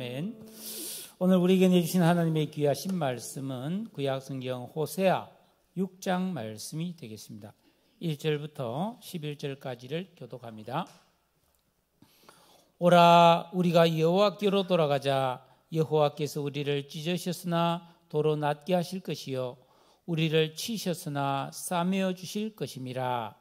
아멘. 오늘 우리에게 내주신 하나님의 귀하신 말씀은 구약성경 호세아 6장 말씀이 되겠습니다. 1절부터 11절까지를 교독합니다. 오라, 우리가 여호와께로 돌아가자. 여호와께서 우리를 찢으셨으나 도로 낫게 하실 것이요 우리를 치셨으나 싸매어 주실 것임이라.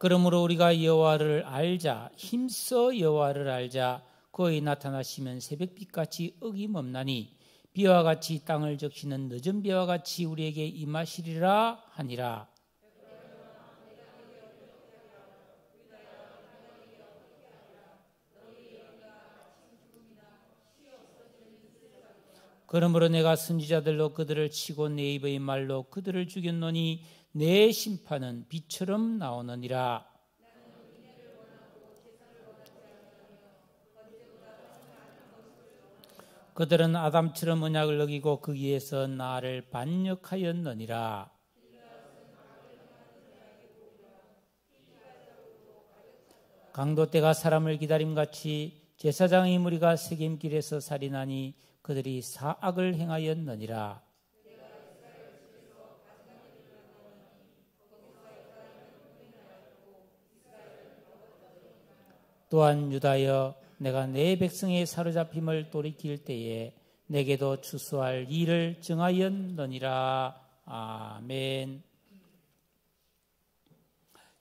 그러므로 우리가 여호와를 알자. 힘써 여호와를 알자. 그의 나타나시면 새벽빛같이 어김없나니 비와 같이 땅을 적시는 늦은 비와 같이 우리에게 임하시리라 하니라. 그러므로 내가 선지자들로 그들을 치고 내 입의 말로 그들을 죽였노니 내 심판은 비처럼 나오느니라. 그들은 아담처럼 언약을 어기고 거기에서 나를 반역하였느니라. 강도 때가 사람을 기다림같이 제사장의 무리가 세겜길에서 살인하니 그들이 사악을 행하였느니라. 또한 유다여, 내가 내 백성의 사로잡힘을 돌이킬 때에 내게도 추수할 일을 정하였느니라. 아멘.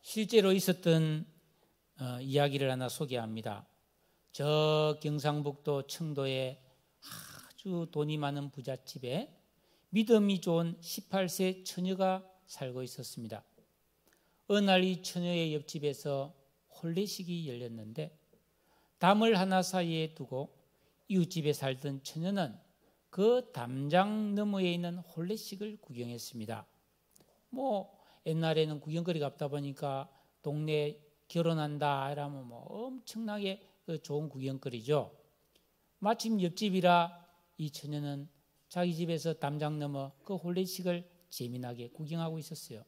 실제로 있었던 이야기를 하나 소개합니다. 저 경상북도 청도에 아주 돈이 많은 부잣집에 믿음이 좋은 18세 처녀가 살고 있었습니다. 어느 날 이 처녀의 옆집에서 혼례식이 열렸는데 담을 하나 사이에 두고 이웃집에 살던 처녀는 그 담장 너머에 있는 혼례식을 구경했습니다. 옛날에는 구경거리가 없다 보니까 동네 결혼한다 이러면 엄청나게 좋은 구경거리죠. 마침 옆집이라 이 처녀는 자기 집에서 담장 너머 그 혼례식을 재미나게 구경하고 있었어요.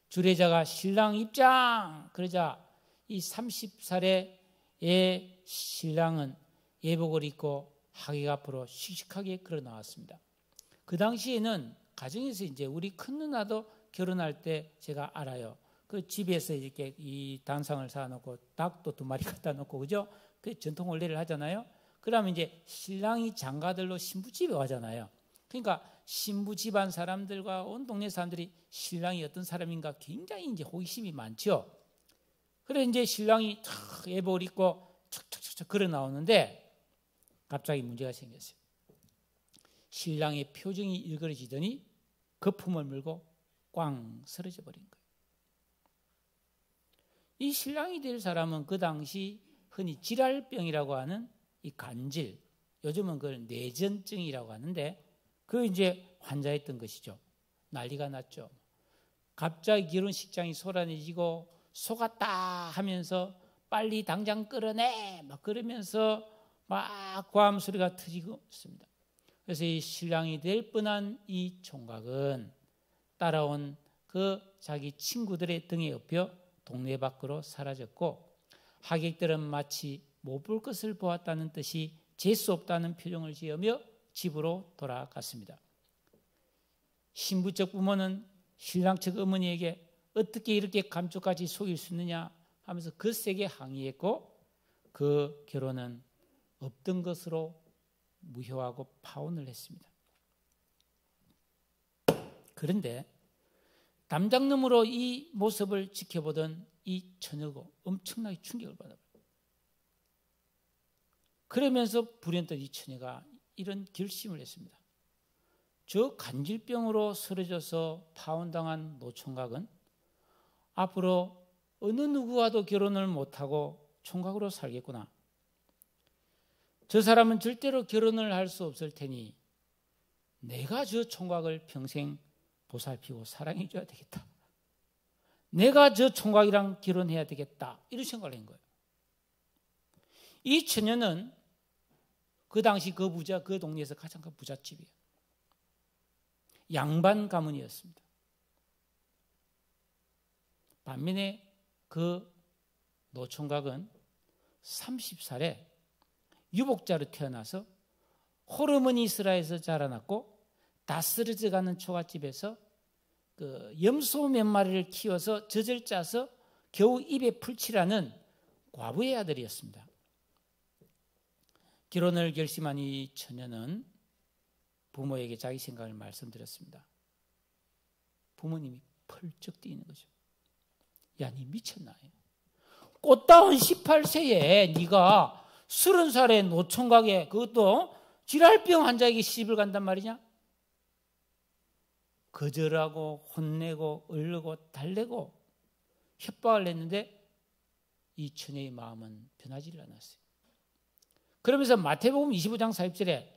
주례자가 신랑 입장 그러자 이 30살의 신랑은 예복을 입고 하객 앞으로 씩씩하게 걸어 나왔습니다. 그 당시에는 가정에서 이제 우리 큰 누나도 결혼할 때 제가 알아요. 그 집에서 이렇게 이 단상을 쌓아놓고 닭도 2마리 갖다 놓고 그죠? 그 전통 원례를 하잖아요. 그러면 이제 신랑이 장가들로 신부집에 가잖아요. 그러니까 신부 집안 사람들과 온 동네 사람들이 신랑이 어떤 사람인가 굉장히 이제 호기심이 많죠. 그래 이제 신랑이 탁 예복을 입고 척척척 걸어 나오는데 갑자기 문제가 생겼어요. 신랑의 표정이 일그러지더니 거품을 물고 꽝 쓰러져 버린 거예요. 이 신랑이 될 사람은 그 당시 흔히 질랄병이라고 하는 이 간질, 요즘은 그걸 내전증이라고 하는데 그 이제 환자였던 것이죠. 난리가 났죠. 갑자기 결혼식장이 소란해지고 속았다 하면서 빨리 당장 끌어내 막 그러면서 막 고함 소리가 터지고 있습니다. 그래서 이 신랑이 될 뻔한 이 총각은 따라온 그 자기 친구들의 등에 업혀 동네 밖으로 사라졌고 하객들은 마치 못 볼 것을 보았다는 뜻이 재수 없다는 표정을 지으며 집으로 돌아갔습니다. 신부 쪽 부모는 신랑 측 어머니에게 어떻게 이렇게 감쪽같이 속일 수 있느냐 하면서 거세게 항의했고 그 결혼은 없던 것으로 무효하고 파혼을 했습니다. 그런데 담장놈으로 이 모습을 지켜보던 이 처녀가 엄청나게 충격을 받아요. 그러면서 불현듯 이 처녀가 이런 결심을 했습니다. 저 간질병으로 쓰러져서 파혼당한 노총각은 앞으로 어느 누구와도 결혼을 못하고 총각으로 살겠구나. 저 사람은 절대로 결혼을 할 수 없을 테니 내가 저 총각을 평생 보살피고 사랑해 줘야 되겠다. 내가 저 총각이랑 결혼해야 되겠다. 이런 생각을 한 거예요. 이 처녀는 그 당시 그 동네에서 가장 큰 부잣집이에요. 양반 가문이었습니다. 반면에 그 노총각은 30살에 유복자로 태어나서 호르몬이스라에서 자라났고 다스르즈 가는 초가집에서 그 염소 몇 마리를 키워서 젖을 짜서 겨우 입에 풀칠하는 과부의 아들이었습니다. 결혼을 결심한 이 처녀는 부모에게 자기 생각을 말씀드렸습니다. 부모님이 펄쩍 뛰는 거죠. 야, 니 미쳤나? 꽃다운 18세에 네가 30살의 노총각에 그것도 지랄병 환자에게 시집을 간단 말이냐? 거절하고 혼내고 얼르고 달래고 협박을 했는데 이 처녀의 마음은 변하지를 않았어요. 그러면서 마태복음 25장 40절에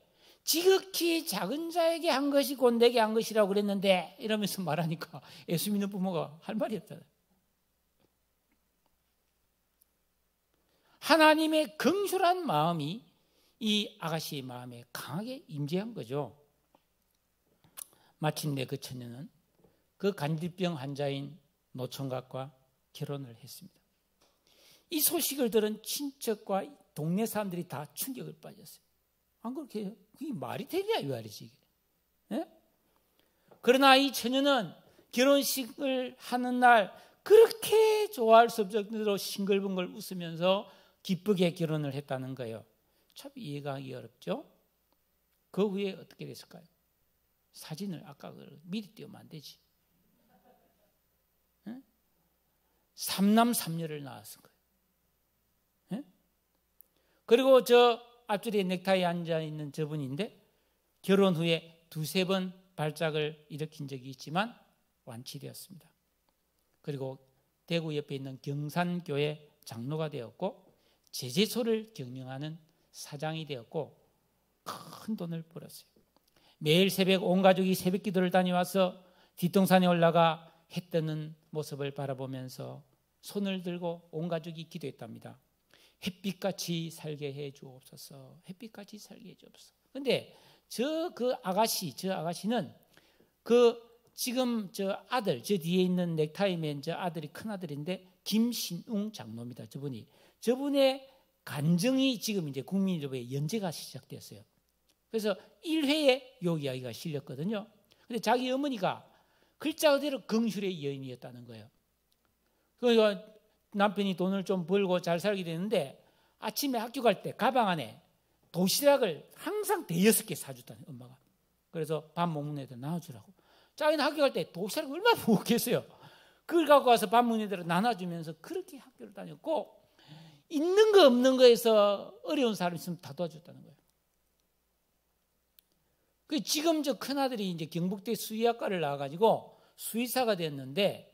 지극히 작은 자에게 한 것이 곧 내게 한 것이라고 그랬는데 이러면서 말하니까 예수 믿는 부모가 할 말이 없잖아요. 하나님의 긍휼한 마음이 이 아가씨의 마음에 강하게 임재한 거죠. 마침내 그 처녀는 그 간질병 환자인 노총각과 결혼을 했습니다. 이 소식을 들은 친척과 동네 사람들이 다 충격을 빠졌어요. 안 그렇게 해요? 그게 말이 되냐 이 말이지. 네? 그러나 이 처녀는 결혼식을 하는 날 그렇게 좋아할 수 없을 정도로 싱글벙글 웃으면서 기쁘게 결혼을 했다는 거예요. 참 이해가 하기 어렵죠? 그 후에 어떻게 됐을까요? 사진을 아까 미리 띄우면 안 되지. 네? 3남 3녀를 낳았을 거예요. 네? 그리고 저 앞줄에 넥타이 앉아있는 저분인데 결혼 후에 2-3번 발작을 일으킨 적이 있지만 완치되었습니다. 그리고 대구 옆에 있는 경산교회 장로가 되었고 제재소를 경영하는 사장이 되었고 큰 돈을 벌었어요. 매일 새벽 온 가족이 새벽 기도를 다녀와서 뒷동산에 올라가 해 뜨는 모습을 바라보면서 손을 들고 온 가족이 기도했답니다. 햇빛같이 살게 해 주옵소서. 햇빛같이 살게 해 주옵소서. 근데 저 아가씨는 그 지금 저 아들, 저 뒤에 있는 넥타이 맨 저 아들이 큰 아들인데 김신웅 장로입니다. 저분의 간증이 지금 이제 국민일보에 연재가 시작됐어요. 그래서 1회에 요 이야기가 실렸거든요. 근데 자기 어머니가 글자 그대로 긍휼의 여인이었다는 거예요. 그러니까 남편이 돈을 좀 벌고 잘 살게 되는데 아침에 학교 갈 때 가방 안에 도시락을 항상 5-6개 사줬다는 엄마가. 그래서 밥 먹는 애들 나눠주라고. 자기는 학교 갈 때 도시락을 얼마나 먹겠어요. 그걸 갖고 와서 밥 먹는 애들을 나눠주면서 그렇게 학교를 다녔고 있는 거 없는 거에서 어려운 사람 있으면 다 도와줬다는 거예요. 지금 저 큰아들이 이제 경북대 수의학과를 나와가지고 수의사가 됐는데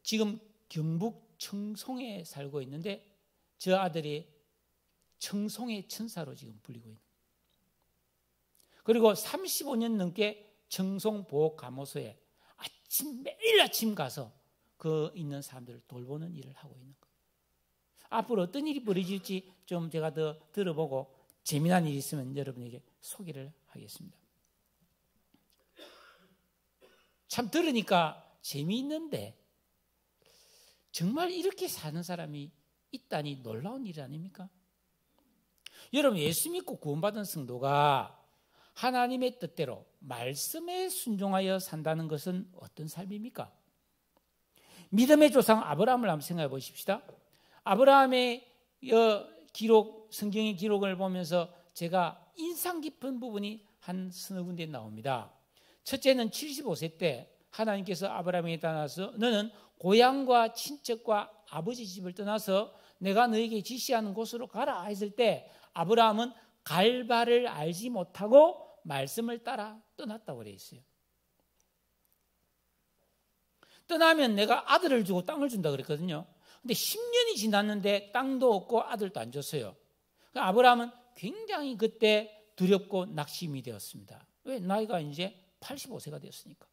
지금 경북 청송에 살고 있는데 저 아들이 청송의 천사로 지금 불리고 있는 거예요. 그리고 35년 넘게 청송보호감호소에 매일 아침 가서 그 있는 사람들을 돌보는 일을 하고 있는 거예요. 앞으로 어떤 일이 벌어질지 좀 제가 더 들어보고 재미난 일이 있으면 여러분에게 소개를 하겠습니다. 참 들으니까 재미있는데 정말 이렇게 사는 사람이 있다니 놀라운 일 아닙니까? 여러분 예수 믿고 구원받은 성도가 하나님의 뜻대로 말씀에 순종하여 산다는 것은 어떤 삶입니까? 믿음의 조상 아브라함을 한번 생각해 보십시다. 아브라함의 성경의 기록을 보면서 제가 인상 깊은 부분이 한 서너 군데 나옵니다. 첫째는 75세 때 하나님께서 아브라함에게 따라서 너는 고향과 친척과 아버지 집을 떠나서 내가 너에게 지시하는 곳으로 가라 했을 때 아브라함은 갈 바를 알지 못하고 말씀을 따라 떠났다고 되어 있어요. 떠나면 내가 아들을 주고 땅을 준다 그랬거든요. 근데 10년이 지났는데 땅도 없고 아들도 안 줬어요. 아브라함은 굉장히 그때 두렵고 낙심이 되었습니다. 왜? 나이가 이제 85세가 되었으니까.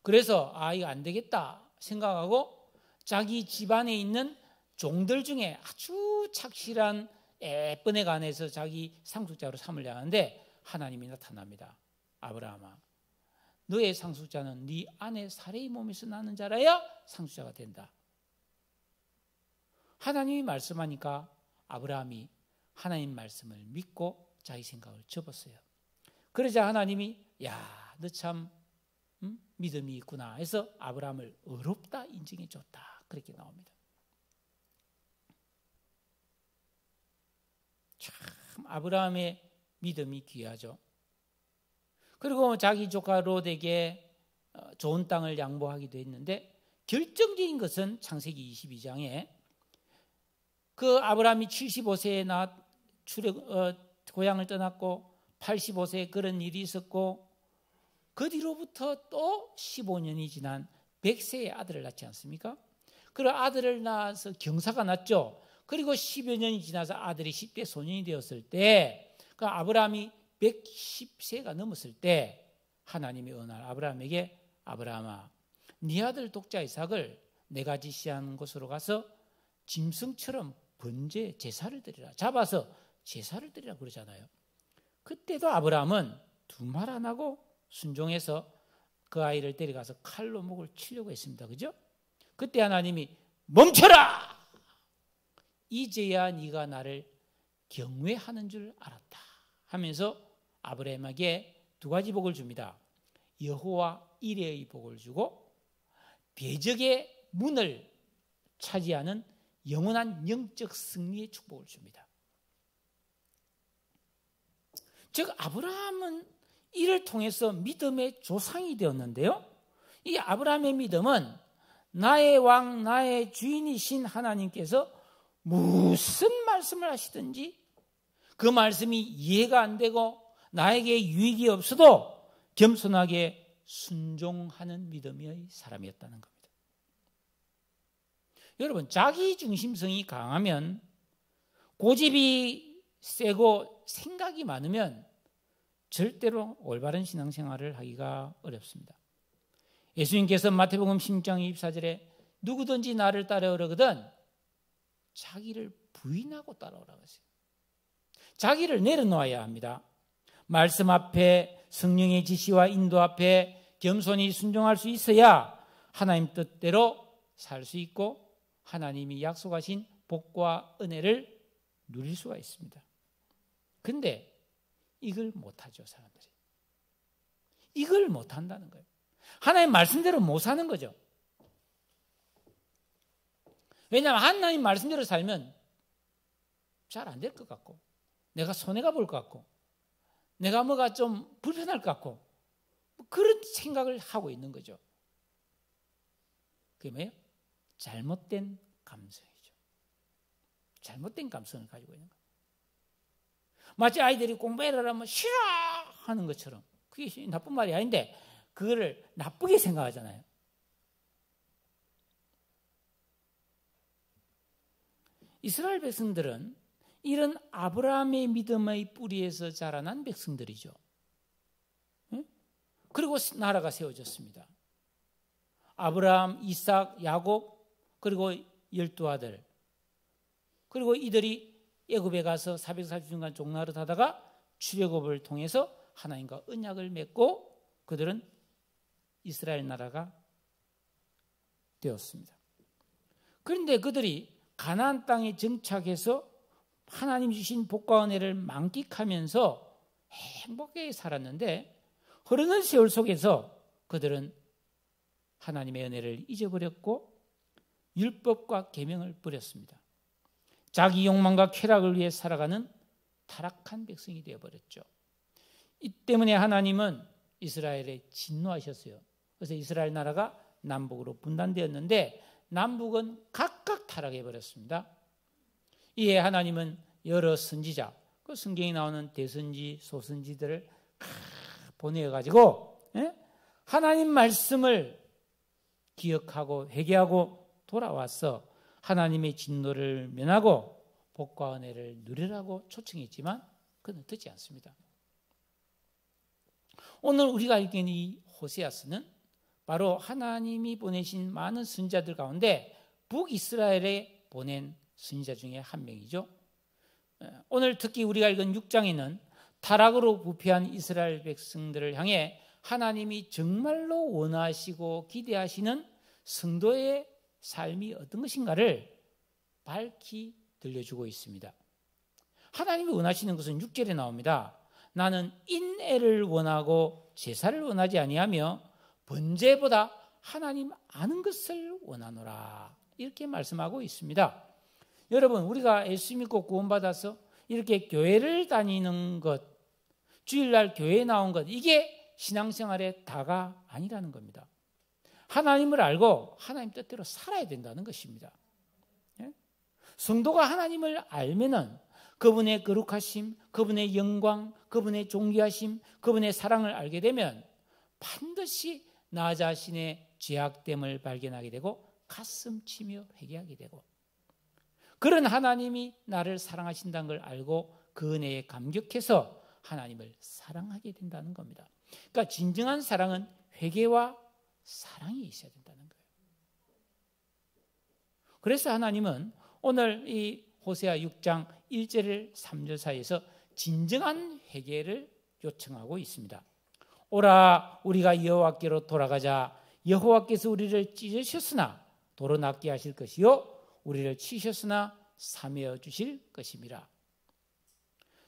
그래서 이거 안 되겠다 생각하고 자기 집안에 있는 종들 중에 아주 착실한 예쁜 애가 안에서 자기 상속자로 삼으려 하는데 하나님이 나타납니다. 아브라함아, 너의 상속자는 네 아내 사레의 몸에서 나는 자라야 상속자가 된다. 하나님이 말씀하니까 아브라함이 하나님 말씀을 믿고 자기 생각을 접었어요. 그러자 하나님이 야, 너 참 믿음이 있구나 해서 아브라함을 의롭다 인정해 줬다. 그렇게 나옵니다. 참 아브라함의 믿음이 귀하죠. 그리고 자기 조카 롯에게 좋은 땅을 양보하기도 했는데 결정적인 것은 창세기 22장에 그 아브라함이 75세에 고향을 떠났고 85세에 그런 일이 있었고 그 뒤로부터 또 15년이 지난 100세의 아들을 낳지 않습니까? 그리고 아들을 낳아서 경사가 났죠. 그리고 10여 년이 지나서 아들이 10대 소년이 되었을 때 그 아브라함이 110세가 넘었을 때 하나님이 어느 날 아브라함에게 아브라함아 네 아들 독자 이삭을 내가 지시한 곳으로 가서 짐승처럼 번제 제사를 드리라. 잡아서 제사를 드리라 그러잖아요. 그때도 아브라함은 두 말 안 하고 순종해서 그 아이를 데려가서 칼로 목을 치려고 했습니다. 그죠? 그때 하나님이 멈춰라! 이제야 네가 나를 경외하는 줄 알았다 하면서 아브라함에게 두 가지 복을 줍니다. 여호와 이레의 복을 주고 대적의 문을 차지하는 영원한 영적 승리의 축복을 줍니다. 즉 아브라함은 이를 통해서 믿음의 조상이 되었는데요. 이 아브라함의 믿음은 나의 왕, 나의 주인이신 하나님께서 무슨 말씀을 하시든지 그 말씀이 이해가 안 되고 나에게 유익이 없어도 겸손하게 순종하는 믿음의 사람이었다는 겁니다. 여러분, 자기중심성이 강하면 고집이 세고 생각이 많으면 절대로 올바른 신앙생활을 하기가 어렵습니다. 예수님께서 마태복음 16장 24절에 누구든지 나를 따라오려거든 자기를 부인하고 따라오라고 했어요. 자기를 내려놓아야 합니다. 말씀 앞에 성령의 지시와 인도 앞에 겸손히 순종할 수 있어야 하나님 뜻대로 살 수 있고 하나님이 약속하신 복과 은혜를 누릴 수가 있습니다. 근데 이걸 못하죠, 사람들이. 이걸 못한다는 거예요. 하나님 말씀대로 못 사는 거죠. 왜냐하면 하나님 말씀대로 살면 잘 안 될 것 같고 내가 손해가 볼 것 같고 내가 뭐가 좀 불편할 것 같고 그런 생각을 하고 있는 거죠. 그게 뭐예요? 잘못된 감성이죠. 잘못된 감성을 가지고 있는 거예요. 마치 아이들이 공부해라 하면 싫어 하는 것처럼 그게 나쁜 말이 아닌데 그거를 나쁘게 생각하잖아요. 이스라엘 백성들은 이런 아브라함의 믿음의 뿌리에서 자라난 백성들이죠. 그리고 나라가 세워졌습니다. 아브라함, 이삭, 야곱 그리고 12아들 그리고 이들이 애굽에 가서 440년간 종노릇 하다가 출애굽을 통해서 하나님과 언약을 맺고 그들은 이스라엘 나라가 되었습니다. 그런데 그들이 가나안 땅에 정착해서 하나님 주신 복과 은혜를 만끽하면서 행복하게 살았는데 흐르는 세월 속에서 그들은 하나님의 은혜를 잊어버렸고 율법과 계명을 버렸습니다. 자기 욕망과 쾌락을 위해 살아가는 타락한 백성이 되어버렸죠. 이 때문에 하나님은 이스라엘에 진노하셨어요. 그래서 이스라엘 나라가 남북으로 분단되었는데 남북은 각각 타락해버렸습니다. 이에 하나님은 여러 선지자, 그 성경에 나오는 대선지, 소선지들을 보내가지고 하나님 말씀을 기억하고 회개하고 돌아와서 하나님의 진노를 면하고 복과 은혜를 누리라고 초청했지만 그는 듣지 않습니다. 오늘 우리가 읽은 이 호세아서는 바로 하나님이 보내신 많은 선지자들 가운데 북이스라엘에 보낸 선지자 중에 한 명이죠. 오늘 특히 우리가 읽은 6장에는 타락으로 부패한 이스라엘 백성들을 향해 하나님이 정말로 원하시고 기대하시는 성도의 삶이 어떤 것인가를 밝히 들려주고 있습니다. 하나님이 원하시는 것은 6절에 나옵니다. 나는 인애를 원하고 제사를 원하지 아니하며 번제보다 하나님 아는 것을 원하노라. 이렇게 말씀하고 있습니다. 여러분, 우리가 예수 믿고 구원받아서 이렇게 교회를 다니는 것, 주일날 교회에 나온 것, 이게 신앙생활의 다가 아니라는 겁니다. 하나님을 알고 하나님 뜻대로 살아야 된다는 것입니다. 성도가 하나님을 알면은 그분의 거룩하심, 그분의 영광, 그분의 존귀하심, 그분의 사랑을 알게 되면 반드시 나 자신의 죄악됨을 발견하게 되고 가슴 치며 회개하게 되고, 그런 하나님이 나를 사랑하신다는 걸 알고 그 은혜에 감격해서 하나님을 사랑하게 된다는 겁니다. 그러니까 진정한 사랑은 회개와 사랑이 있어야 된다는 거예요. 그래서 하나님은 오늘 이 호세아 6장 1절 3절 사이에서 진정한 회개를 요청하고 있습니다. 오라, 우리가 여호와께로 돌아가자. 여호와께서 우리를 찢으셨으나 도로 낫게 하실 것이요 우리를 치셨으나 사매어 주실 것임이라.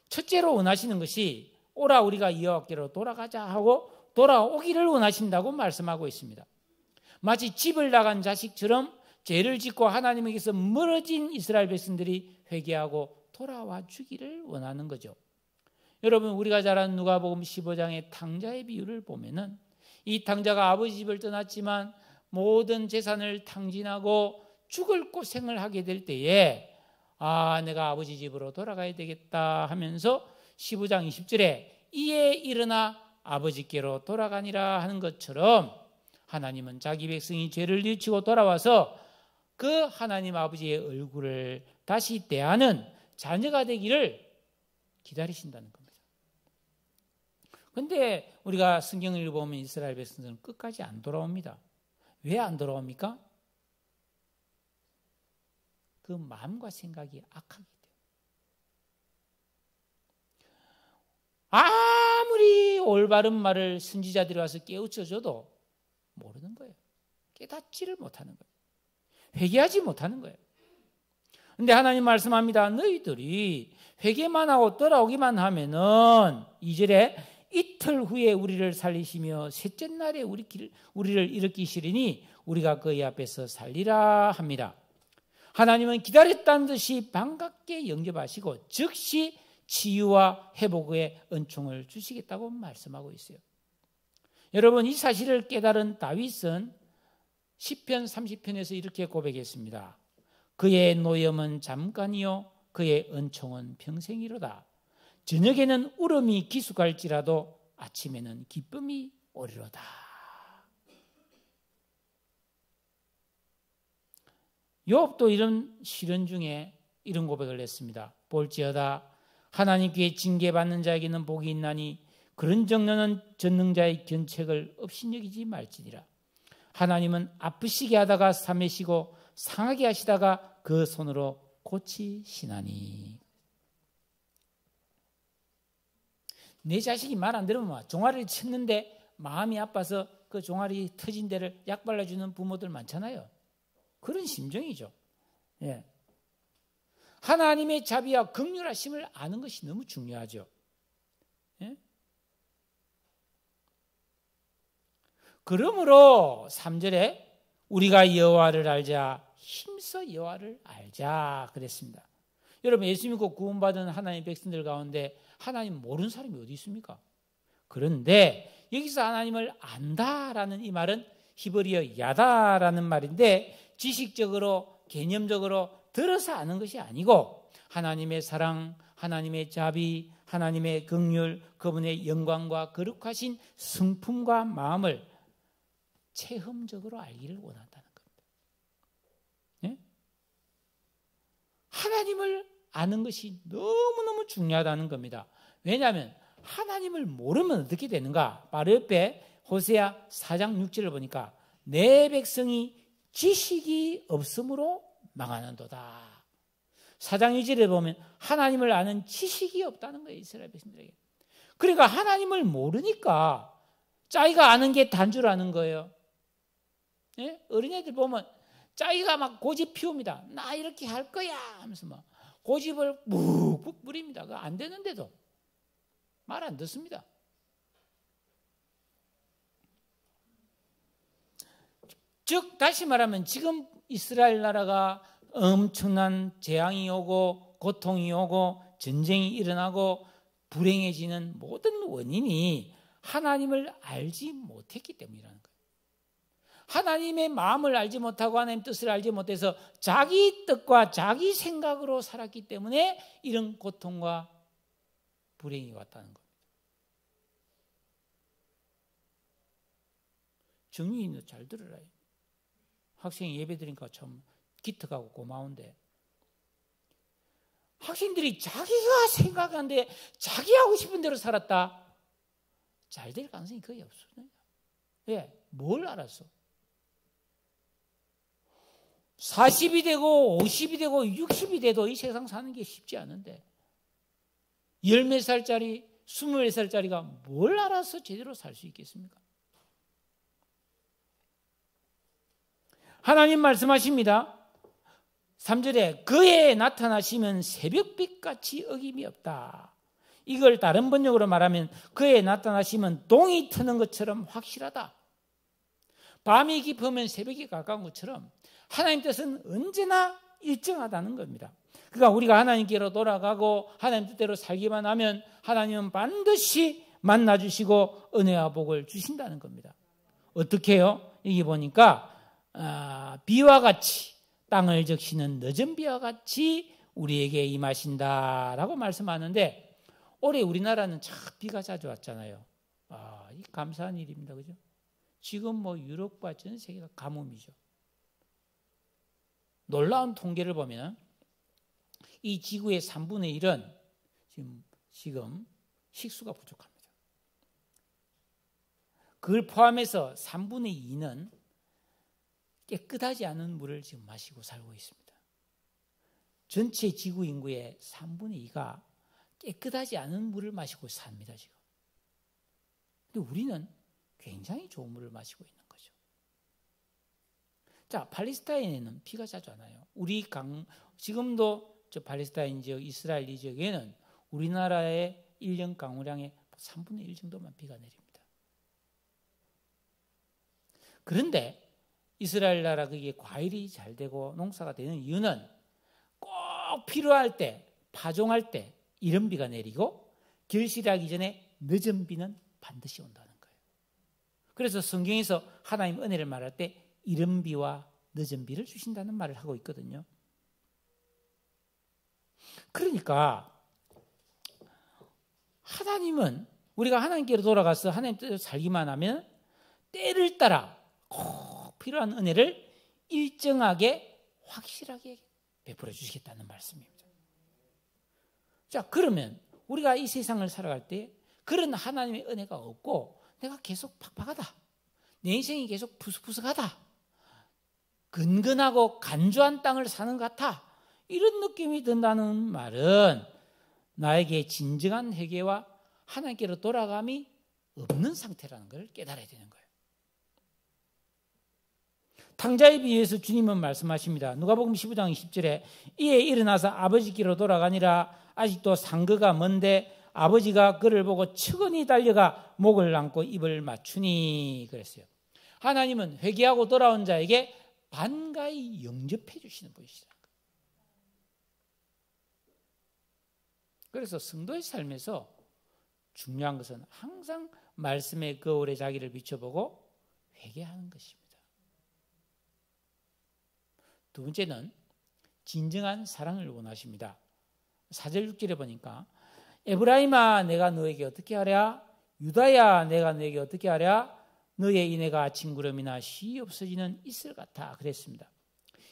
첫째로 원하시는 것이 오라, 우리가 여호와께로 돌아가자 하고 돌아오기를 원하신다고 말씀하고 있습니다. 마치 집을 나간 자식처럼 죄를 짓고 하나님에게서 멀어진 이스라엘 백성들이 회개하고 돌아와 주기를 원하는 거죠. 여러분, 우리가 잘 아는 누가복음 15장의 탕자의 비유를 보면은 이 탕자가 아버지 집을 떠났지만 모든 재산을 탕진하고 죽을 고생을 하게 될 때에 내가 아버지 집으로 돌아가야 되겠다 하면서 15장 20절에 이에 일어나 아버지께로 돌아가니라 하는 것처럼 하나님은 자기 백성이 죄를 뉘우치고 돌아와서 그 하나님 아버지의 얼굴을 다시 대하는 자녀가 되기를 기다리신다는 겁니다. 그런데 우리가 성경을 읽어보면 이스라엘 백성들은 끝까지 안 돌아옵니다. 왜 안 돌아옵니까? 그 마음과 생각이 악하기 때문에. 아무리 올바른 말을 선지자들이 와서 깨우쳐줘도 모르는 거예요. 깨닫지를 못하는 거예요. 회개하지 못하는 거예요. 그런데 하나님 말씀합니다. 너희들이 회개만 하고 돌아오기만 하면은 2절에 이틀 후에 우리를 살리시며 셋째 날에 우리를 일으키시리니 우리가 그의 앞에서 살리라 합니다. 하나님은 기다렸다는 듯이 반갑게 영접하시고 즉시 치유와 회복의 은총을 주시겠다고 말씀하고 있어요. 여러분, 이 사실을 깨달은 다윗은 시편 30편에서 이렇게 고백했습니다. 그의 노염은 잠깐이요 그의 은총은 평생이로다. 저녁에는 울음이 기숙할지라도 아침에는 기쁨이 오리로다. 욥도 이런 시련 중에 이런 고백을 했습니다. 볼지어다 하나님께 징계받는 자에게는 복이 있나니 그런 정령은 전능자의 견책을 업신여기지 말지니라. 하나님은 아프시게 하다가 삼매시고 상하게 하시다가 그 손으로 고치시나니. 내 자식이 말 안 들으면 종아리를 쳤는데 마음이 아파서 그 종아리 터진 데를 약 발라주는 부모들 많잖아요. 그런 심정이죠. 예. 하나님의 자비와 긍휼하심을 아는 것이 너무 중요하죠. 예? 그러므로 3절에 우리가 여호와를 알자, 힘써 여호와를 알자 그랬습니다. 여러분, 예수 믿고 구원받은 하나님의 백성들 가운데 하나님 모르는 사람이 어디 있습니까? 그런데 여기서 하나님을 안다라는 이 말은 히브리어 야다라는 말인데 지식적으로 개념적으로 들어서 아는 것이 아니고 하나님의 사랑, 하나님의 자비, 하나님의 긍휼, 그분의 영광과 거룩하신 성품과 마음을 체험적으로 알기를 원한다는 겁니다. 네? 하나님을 아는 것이 너무너무 중요하다는 겁니다. 왜냐하면 하나님을 모르면 어떻게 되는가? 바로 옆에 호세아 4장 6절을 보니까 내 백성이 지식이 없으므로 망하는도다. 4장 2절에 보면 하나님을 아는 지식이 없다는 거예요. 이스라엘 백성들에게. 그러니까 하나님을 모르니까 자기가 아는 게 단 줄 아는 거예요. 예? 어린애들 보면 자기가 막 고집 피웁니다. 나 이렇게 할 거야 하면서 막 고집을 묵묵 부립니다. 그거 안 되는데도 말 안 듣습니다. 즉 다시 말하면 지금 이스라엘 나라가 엄청난 재앙이 오고 고통이 오고 전쟁이 일어나고 불행해지는 모든 원인이 하나님을 알지 못했기 때문이라는 거예요. 하나님의 마음을 알지 못하고 하나님 뜻을 알지 못해서 자기 뜻과 자기 생각으로 살았기 때문에 이런 고통과 불행이 왔다는 겁니다. 정리인도 잘 들으라. 학생이 예배 드리니까 참 기특하고 고마운데 학생들이 자기가 생각하는데 자기 하고 싶은 대로 살았다. 잘 될 가능성이 거의 없어요. 왜? 뭘 알았어? 40이 되고 50이 되고 60이 돼도 이 세상 사는 게 쉽지 않은데 10몇 살짜리 20살짜리가 뭘 알아서 제대로 살 수 있겠습니까? 하나님 말씀하십니다. 3절에 그에 나타나시면 새벽빛같이 어김이 없다. 이걸 다른 번역으로 말하면 그에 나타나시면 동이 트는 것처럼 확실하다. 밤이 깊으면 새벽이 가까운 것처럼 하나님 뜻은 언제나 일정하다는 겁니다. 그러니까 우리가 하나님께로 돌아가고 하나님 뜻대로 살기만 하면 하나님은 반드시 만나주시고 은혜와 복을 주신다는 겁니다. 어떻게 해요? 여기 보니까 비와 같이 땅을 적시는 늦은 비와 같이 우리에게 임하신다라고 말씀하는데 올해 우리나라는 참 비가 자주 왔잖아요. 이 감사한 일입니다. 그죠? 지금 뭐 유럽과 전 세계가 가뭄이죠. 놀라운 통계를 보면 이 지구의 3분의 1은 지금 식수가 부족합니다. 그걸 포함해서 3분의 2는 깨끗하지 않은 물을 지금 마시고 살고 있습니다. 전체 지구 인구의 3분의 2가 깨끗하지 않은 물을 마시고 삽니다, 지금. 근데 우리는 굉장히 좋은 물을 마시고 있는 거죠. 자, 팔레스타인에는 비가 자주 안 와요. 지금도 저 팔레스타인 지역, 이스라엘 이 지역에는 우리나라의 1년 강우량의 3분의 1 정도만 비가 내립니다. 그런데 이스라엘 나라 그게 과일이 잘 되고 농사가 되는 이유는 꼭 필요할 때, 파종할 때 이른 비가 내리고 결실하기 전에 늦은 비는 반드시 온다는 거예요. 그래서 성경에서 하나님 은혜를 말할 때 이른 비와 늦은 비를 주신다는 말을 하고 있거든요. 그러니까 하나님은 우리가 하나님께로 돌아가서 하나님 뜻대로 살기만 하면 때를 따라 꼭 필요한 은혜를 일정하게 확실하게 베풀어 주시겠다는 말씀입니다. 자, 그러면 우리가 이 세상을 살아갈 때 그런 하나님의 은혜가 없고 내가 계속 팍팍하다, 내 인생이 계속 푸석푸석하다, 근근하고 간조한 땅을 사는 것 같아, 이런 느낌이 든다는 말은 나에게 진정한 회개와 하나님께로 돌아감이 없는 상태라는 걸 깨달아야 되는 거예요. 탕자에 비유해서 주님은 말씀하십니다. 누가복음 15장 20절에 이에 일어나서 아버지께로 돌아가니라. 아직도 상거가 먼데 아버지가 그를 보고 측은히 달려가 목을 안고 입을 맞추니 그랬어요. 하나님은 회개하고 돌아온 자에게 반가이 영접해 주시는 분이시다. 그래서 성도의 삶에서 중요한 것은 항상 말씀의 거울에 자기를 비춰보고 회개하는 것입니다. 두 번째는 진정한 사랑을 원하십니다. 4절 6절에 보니까 에브라임아 내가 너에게 어떻게 하랴, 유다야 내가 너에게 어떻게 하랴, 너의 인애가 징구름이나 쉬 없어지는 이슬 같아 그랬습니다.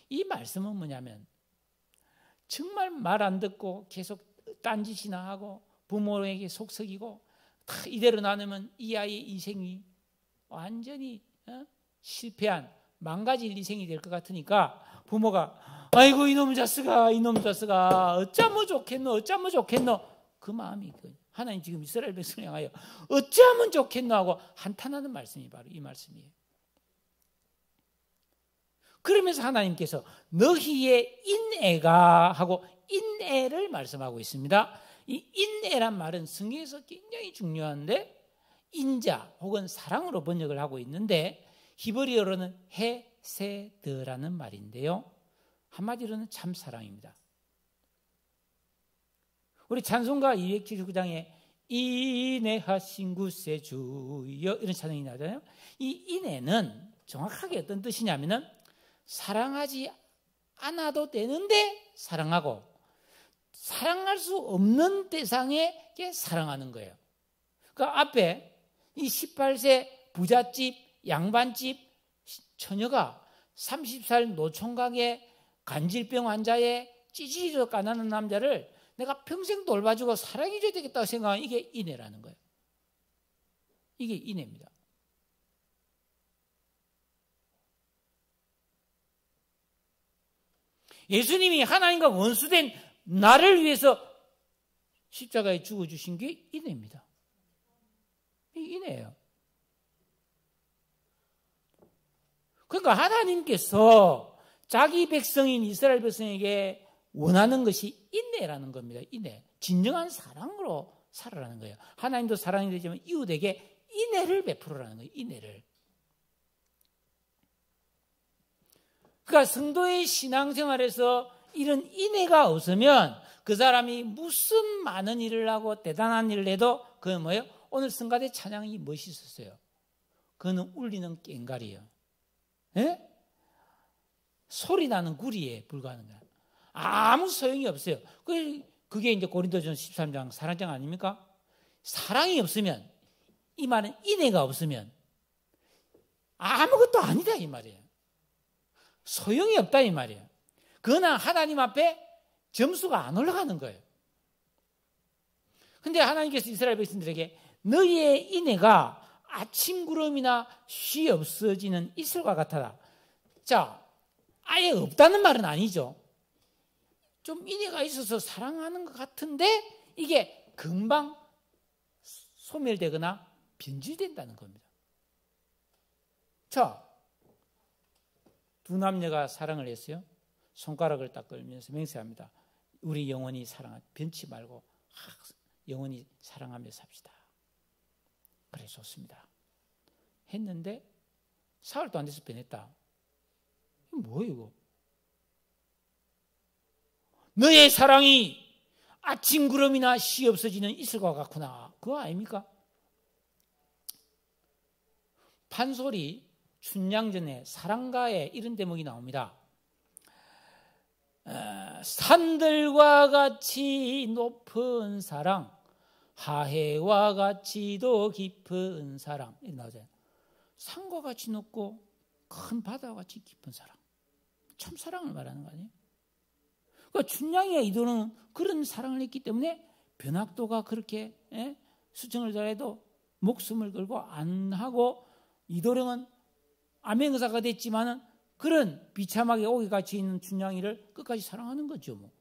이 말씀은 뭐냐면 정말 말 안 듣고 계속 딴짓이나 하고 부모에게 속썩이고 이대로 나누면 이 아이의 인생이 완전히 실패한 망가질 인생이 될 것 같으니까 부모가 아이고 이놈 자식아 어쩌면 좋겠노 그 마음이 하나님 지금 이스라엘 백성을 향하여 어찌하면 좋겠노 하고 한탄하는 말씀이 바로 이 말씀이에요. 그러면서 하나님께서 너희의 인애가 하고 인애를 말씀하고 있습니다. 이 인애란 말은 성경에서 굉장히 중요한데 인자 혹은 사랑으로 번역을 하고 있는데 히브리어로는 헤세드라는 말인데요. 한마디로는 참 사랑입니다. 우리 찬송가 279장에 인애하신 구세 주여 이런 찬양이 나잖아요. 이 인애는 정확하게 어떤 뜻이냐면은 사랑하지 않아도 되는데 사랑하고 사랑할 수 없는 대상에게 사랑하는 거예요. 그러니까 앞에 이 18세 부잣집 양반집 처녀가 30살 노총각의 간질병 환자의 찌질이로 가난한 남자를 내가 평생 돌봐주고 사랑해줘야 되겠다고 생각하는 이게 인애라는 거예요. 이게 인애입니다. 예수님이 하나님과 원수된 나를 위해서 십자가에 죽어주신 게 인애입니다. 이게 인애예요. 그러니까 하나님께서 자기 백성인 이스라엘 백성에게 원하는 것이 인애라는 겁니다. 인애. 진정한 사랑으로 살아라는 거예요. 하나님도 사랑이 되지만 이웃에게 인애를 베풀어라는 거예요. 인애를. 그러니까 성도의 신앙생활에서 이런 인애가 없으면 그 사람이 무슨 많은 일을 하고 대단한 일을 해도 그건 뭐예요? 오늘 성가대 찬양이 멋있었어요. 그거는 울리는 꽹과리예요. 예? 소리 나는 구리에 불과한 거야. 아무 소용이 없어요. 그게 이제 고린도전서 13장 사랑장 아닙니까? 사랑이 없으면, 이 말은 인애가 없으면 아무것도 아니다 이 말이에요. 소용이 없다 이 말이에요. 그러나 하나님 앞에 점수가 안 올라가는 거예요. 그런데 하나님께서 이스라엘 백성들에게 너희의 인애가 아침 구름이나 쉬 없어지는 이슬과 같아라. 자, 아예 없다는 말은 아니죠. 좀 인애가 있어서 사랑하는 것 같은데 이게 금방 소멸되거나 변질된다는 겁니다. 자, 두 남녀가 사랑을 했어요. 손가락을 딱 걸면서 맹세합니다. 우리 영원히 변치 말고 영원히 사랑하며 삽시다. 그래 좋습니다. 했는데 사흘도 안 돼서 변했다. 이거 뭐예요 이거? 너의 사랑이 아침 구름이나 쉬 없어지는 이슬과 같구나. 그거 아닙니까? 판소리 춘향전에 사랑가에 이런 대목이 나옵니다. 산들과 같이 높은 사랑, 하해와 같이도 깊은 사랑. 이렇게 나오잖아요. 산과 같이 높고 큰 바다와 같이 깊은 사랑. 참 사랑을 말하는 거 아니에요? 그러니까 춘향이가 이도는 그런 사랑을 했기 때문에 변학도가 그렇게 수청을 잘해도 목숨을 걸고 안 하고 이도령은 암행의사가 됐지만은 그런 비참하게 옥에 갇혀 있는 춘향이를 끝까지 사랑하는 거죠. 뭐.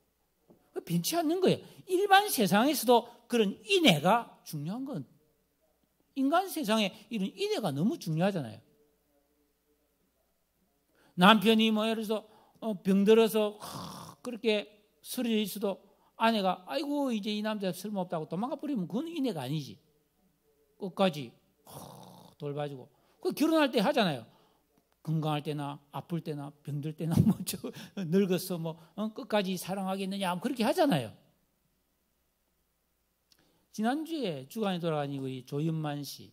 변치 않는 거예요. 일반 세상에서도 그런 인애가 중요한 건 인간 세상에 이런 인애가 너무 중요하잖아요. 남편이 뭐 예를 들어서 병들어서 그렇게 쓰러져 있어도 아내가 아이고 이제 이 남자 쓸모없다고 도망가 버리면 그건 인애가 아니지. 끝까지 돌봐주고. 그 결혼할 때 하잖아요. 건강할 때나 아플 때나 병들 때나 뭐 늙었어 뭐 끝까지 사랑하겠느냐 그렇게 하잖아요. 지난주에 주간에 돌아가신 우리 조윤만 씨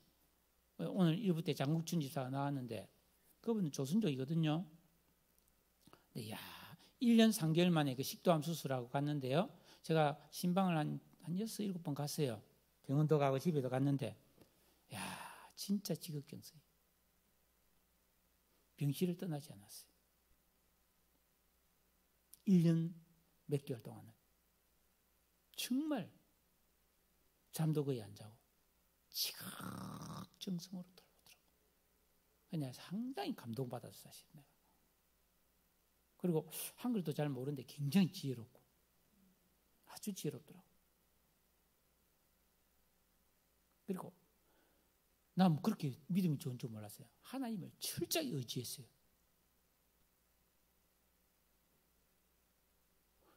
오늘 1부 때 장국춘 집사가 나왔는데 그분은 조선족이거든요. 근데 1년 3개월 만에 그 식도암 수술하고 갔는데요. 제가 신방을 한 6, 7번 갔어요. 병원도 가고 집에도 갔는데 진짜 지극정성이 병실을 떠나지 않았어요. 1년 몇 개월 동안은 정말 잠도 거의 안 자고 지극정성으로 돌보더라고요. 그냥 상당히 감동받아서 사실 내가. 그리고 한글도 잘 모르는데 굉장히 지혜롭고 아주 지혜롭더라고요. 그리고 난 그렇게 믿음이 좋은 줄 몰랐어요. 하나님을 철저히 의지했어요.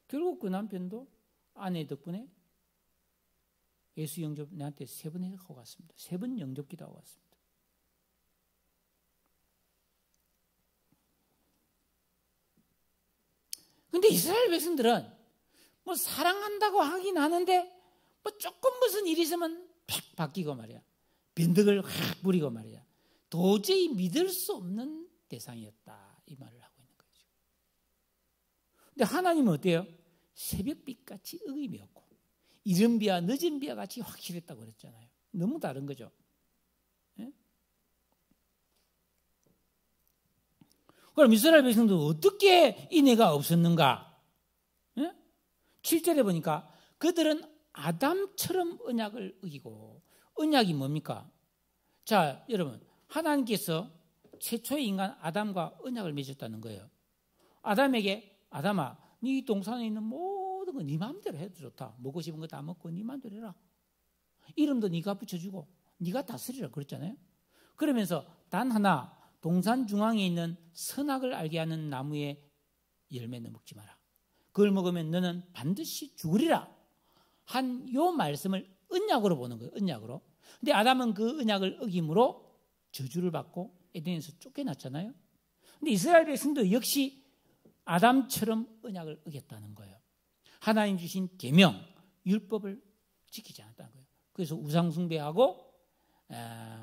결국 그 남편도 아내 덕분에 예수 영접 내한테 3번 하고 갔습니다. 3번 영접 기도하고 갔습니다. 근데 이스라엘 백성들은 뭐 사랑한다고 하긴 하는데 뭐 조금 무슨 일이 있으면 팍 바뀌고 말이야. 변덕을 확 부리고 말이야. 도저히 믿을 수 없는 대상이었다. 이 말을 하고 있는 거죠. 근데 하나님은 어때요? 새벽빛같이 어김이 없고 이른 비와 늦은 비와 같이 확실했다고 그랬잖아요. 너무 다른 거죠. 예? 그럼 이스라엘 백성도 어떻게 인애가 없었는가? 예? 7절에 보니까 그들은 아담처럼 언약을 어기고, 언약이 뭡니까? 자, 여러분, 하나님께서 최초의 인간 아담과 언약을 맺었다는 거예요. 아담에게, 아담아, 네 동산에 있는 모든 거 네 마음대로 해도 좋다. 먹고 싶은 거 다 먹고 네 마음대로 해라. 이름도 네가 붙여주고 네가 다스리라 그랬잖아요. 그러면서 단 하나, 동산 중앙에 있는 선악을 알게 하는 나무의 열매는 먹지 마라. 그걸 먹으면 너는 반드시 죽으리라. 한 요 말씀을 언약으로 보는 거예요. 언약으로. 근데 아담은 그 언약을 어김으로 저주를 받고 에덴에서 쫓겨났잖아요. 근데 이스라엘 백성도 역시 아담처럼 언약을 어겼다는 거예요. 하나님 주신 계명, 율법을 지키지 않았다는 거예요. 그래서 우상 숭배하고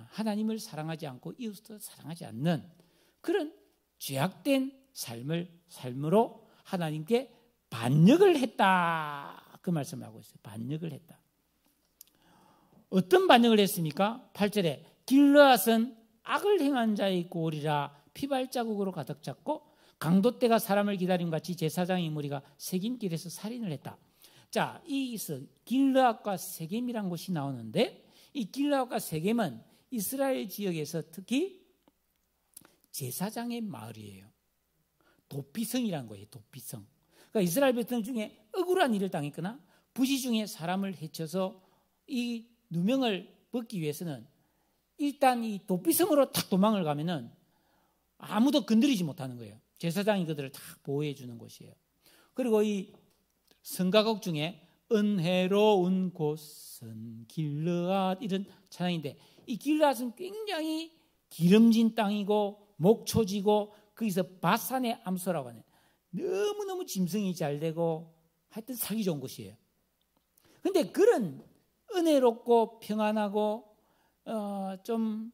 하나님을 사랑하지 않고 이웃도 사랑하지 않는 그런 죄악된 삶으로 하나님께 반역을 했다. 그 말씀을 하고 있어요. 반역을 했다. 어떤 반역을 했습니까? 8절에 길르앗은 악을 행한 자의 꼴이라 피발자국으로 가득 찼고 강도떼가 사람을 기다림 같이 제사장의 무리가 세겜길에서 살인을 했다. 자, 여기서 길르앗과 세겜이란 곳이 나오는데 이 길르앗과 세겜은 이스라엘 지역에서 특히 제사장의 마을이에요. 도피성이라는 거예요. 도피성. 그러니까 이스라엘 백성 중에 억울한 일을 당했거나 부지 중에 사람을 해쳐서 이 누명을 벗기 위해서는 일단 이 도피성으로 탁 도망을 가면은 아무도 건드리지 못하는 거예요. 제사장이 그들을 다 보호해 주는 곳이에요. 그리고 이 성가곡 중에 은혜로운 곳은 길르앗 이런 찬양인데 이 길르앗은 굉장히 기름진 땅이고 목초지고 거기서 바산의 암소라고 하는 너무너무 짐승이 잘 되고 하여튼 살기 좋은 곳이에요. 그런데 그런 은혜롭고 평안하고 좀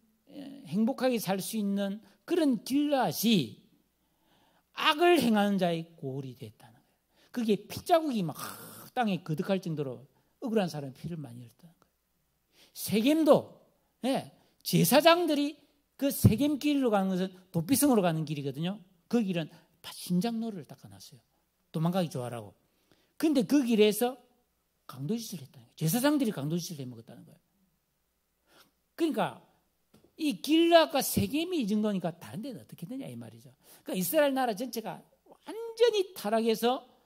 행복하게 살 수 있는 그런 길르앗이 악을 행하는 자의 꼴이 됐다는 거예요. 그게 피자국이 막 땅에 거득할 정도로 억울한 사람의 피를 많이 흘렸다는 거예요. 세겜도 제사장들이 그 세겜길로 가는 것은 도피성으로 가는 길이거든요. 그 길은 신장로를 닦아놨어요. 도망가기 좋아라고. 그런데 그 길에서 강도짓을 했다는 거예요. 제사장들이 강도짓을 해먹었다는 거예요. 그러니까 이 길르앗과 세겜이 이 정도니까 다른 데는 어떻게 되냐 이 말이죠. 그러니까 이스라엘 나라 전체가 완전히 타락해서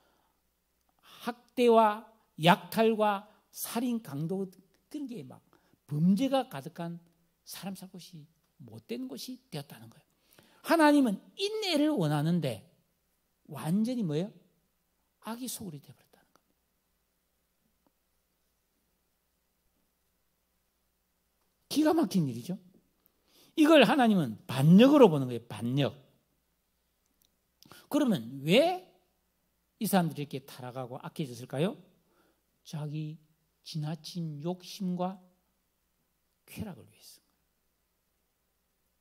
학대와 약탈과 살인, 강도 그런 게 막 범죄가 가득한 사람 살 곳이 못된 곳이 되었다는 거예요. 하나님은 인내를 원하는데 완전히 뭐예요? 악이 소굴이 되어버렸다는 겁니다. 기가 막힌 일이죠. 이걸 하나님은 반역으로 보는 거예요. 반역. 그러면 왜 이 사람들이 이렇게 타락하고 악해졌을까요? 자기 지나친 욕심과 쾌락을 위해서.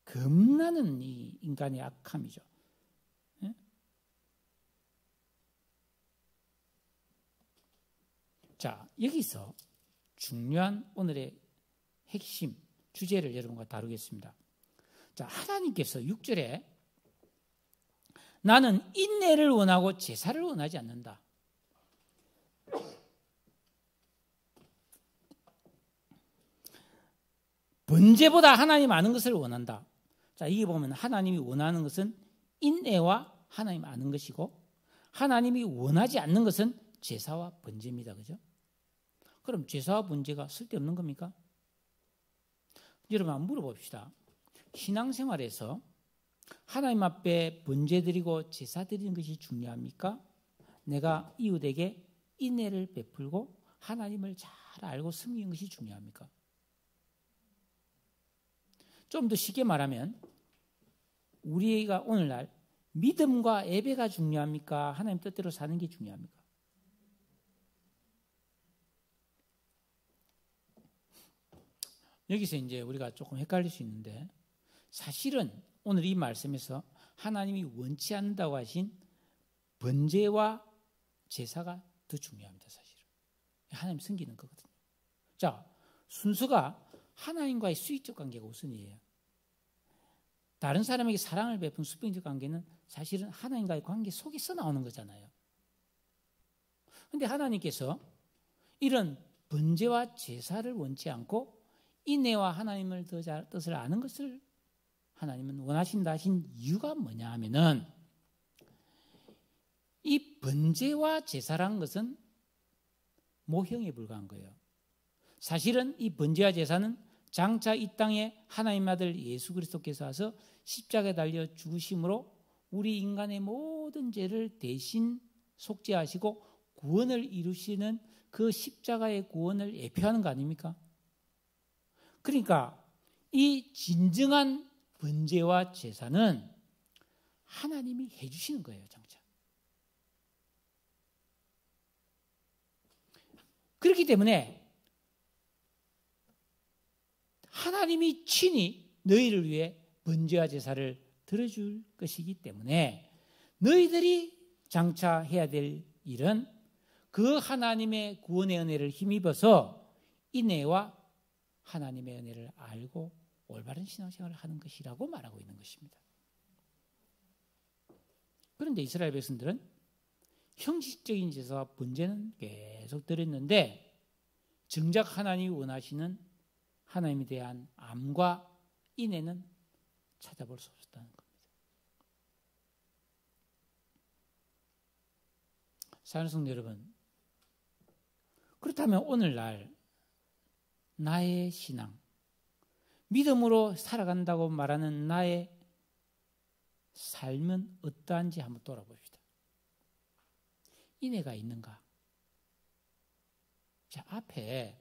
겁나는 이 인간의 악함이죠. 예? 자, 여기서 중요한 오늘의 핵심 주제를 여러분과 다루겠습니다. 자, 하나님께서 6절에 나는 인내를 원하고 제사를 원하지 않는다. 번제보다 하나님 아는 것을 원한다. 자, 이게 보면 하나님이 원하는 것은 인내와 하나님 아는 것이고 하나님이 원하지 않는 것은 제사와 번제입니다. 그죠? 그럼 제사와 번제가 쓸데없는 겁니까? 여러분 한번 물어봅시다. 신앙생활에서 하나님 앞에 번제 드리고 제사 드리는 것이 중요합니까? 내가 이웃에게 인애를 베풀고 하나님을 잘 알고 섬기는 것이 중요합니까? 좀 더 쉽게 말하면 우리가 오늘날 믿음과 예배가 중요합니까? 하나님 뜻대로 사는 게 중요합니까? 여기서 이제 우리가 조금 헷갈릴 수 있는데 사실은 오늘 이 말씀에서 하나님이 원치 않는다고 하신 번제와 제사가 더 중요합니다. 사실은 하나님 섬기는 거거든요. 자, 순서가 하나님과의 수익적 관계가 우선이에요. 다른 사람에게 사랑을 베푼 수평적 관계는 사실은 하나님과의 관계 속에서 나오는 거잖아요. 그런데 하나님께서 이런 번제와 제사를 원치 않고 인애와 하나님을 더 잘 뜻을 아는 것을 하나님은 원하신다 하신 이유가 뭐냐 하면은 이 번제와 제사라는 것은 모형에 불과한 거예요. 사실은 이 번제와 제사는 장차 이 땅에 하나님 아들 예수 그리스도께서 와서 십자가에 달려 죽으심으로 우리 인간의 모든 죄를 대신 속죄하시고 구원을 이루시는 그 십자가의 구원을 예표하는 거 아닙니까? 그러니까 이 진정한 번제와 제사는 하나님이 해주시는 거예요, 장차. 그렇기 때문에 하나님이 친히 너희를 위해 번제와 제사를 드려줄 것이기 때문에 너희들이 장차 해야 될 일은 그 하나님의 구원의 은혜를 힘입어서 인애와 하나님의 은혜를 알고 올바른 신앙생활을 하는 것이라고 말하고 있는 것입니다. 그런데 이스라엘 백성들은 형식적인 제사와 번제는 계속 드렸는데 정작 하나님이 원하시는 하나님에 대한 암과 인애는 찾아볼 수 없었다는 겁니다. 사랑하는 성도 여러분, 그렇다면 오늘날 나의 신앙, 믿음으로 살아간다고 말하는 나의 삶은 어떠한지 한번 돌아봅시다. 인애가 있는가? 자, 앞에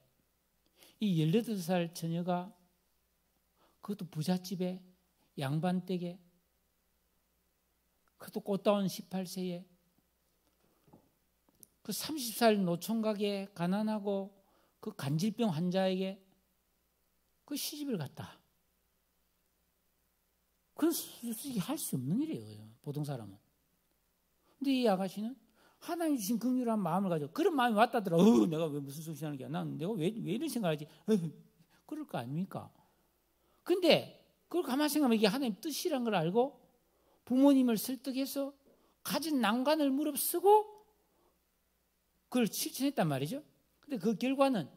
이 18살 처녀가 그것도 부잣집에 양반댁에 그것도 꽃다운 18세에 그 30살 노총각에 가난하고 그 간질병 환자에게 그 시집을 갔다. 그건 솔직히 할 수 없는 일이에요, 보통 사람은. 근데 이 아가씨는 하나님 주신 긍휼한 마음을 가지고 그런 마음이 왔다더라. 내가 왜 무슨 소리 하는 게야? 난 내가 왜 이런 생각을 하지? 그럴 거 아닙니까? 근데 그걸 가만히 생각하면 이게 하나님 뜻이란 걸 알고 부모님을 설득해서 가진 난관을 무릅쓰고 그걸 실천했단 말이죠. 근데 그 결과는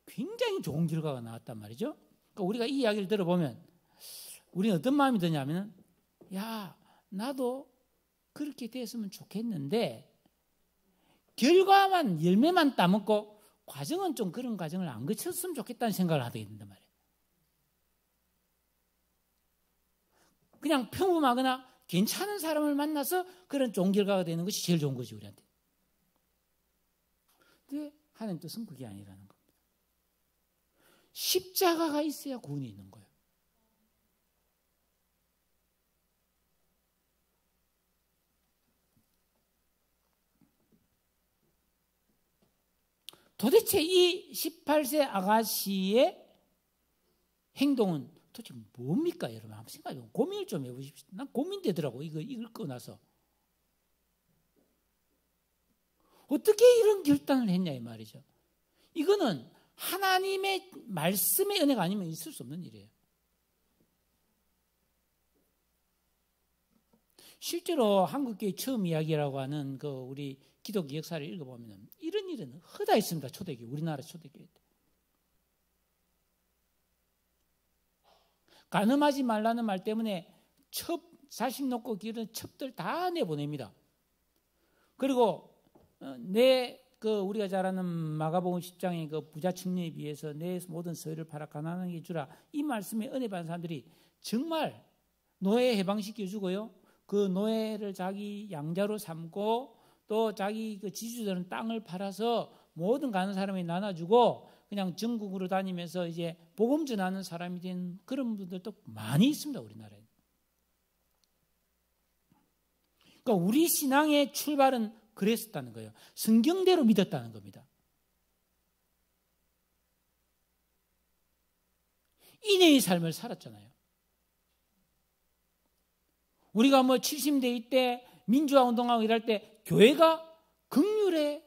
굉장히 좋은 결과가 나왔단 말이죠. 그러니까 우리가 이 이야기를 들어보면 우리는 어떤 마음이 드냐면은 야, 나도 그렇게 됐으면 좋겠는데 결과만 열매만 따먹고 과정은 좀 그런 과정을 안 거쳤으면 좋겠다는 생각을 하게 된단 말이에요. 그냥 평범하거나 괜찮은 사람을 만나서 그런 좋은 결과가 되는 것이 제일 좋은 거지 우리한테. 근데 하나님 뜻은 그게 아니라는 겁니다. 십자가가 있어야 구원이 있는 거예요. 도대체 이 18세 아가씨의 행동은 도대체 뭡니까? 여러분 한번 생각해보면 고민을 좀 해보십시오. 난 고민되더라고 이거 읽고 나서. 어떻게 이런 결단을 했냐 이 말이죠. 이거는 하나님의 말씀의 은혜가 아니면 있을 수 없는 일이에요. 실제로 한국교회 처음 이야기라고 하는 그 우리 기독교 역사를 읽어보면 이런 일은 허다 있습니다. 초대교회, 우리나라 초대교회 때. 간음하지 말라는 말 때문에 자식 놓고 기르는 첩들 다 내보냅니다. 그리고 내 우리가 잘 아는 마가복음 10장의 그 부자 청년에 비해서 내 모든 소유를 팔아 가난하게 주라. 이 말씀에 은혜 받은 사람들이 정말 노예 해방시켜 주고요. 그 노예를 자기 양자로 삼고 또 자기 그 지주들은 땅을 팔아서 모든 가난한 사람이 나눠주고 그냥 전국으로 다니면서 이제 복음 전하는 사람이 된 그런 분들도 많이 있습니다. 우리나라에. 그러니까 우리 신앙의 출발은 그랬었다는 거예요. 성경대로 믿었다는 겁니다. 인내의 삶을 살았잖아요. 우리가 뭐 70대 때 민주화 운동하고 이럴 때 교회가 긍휼의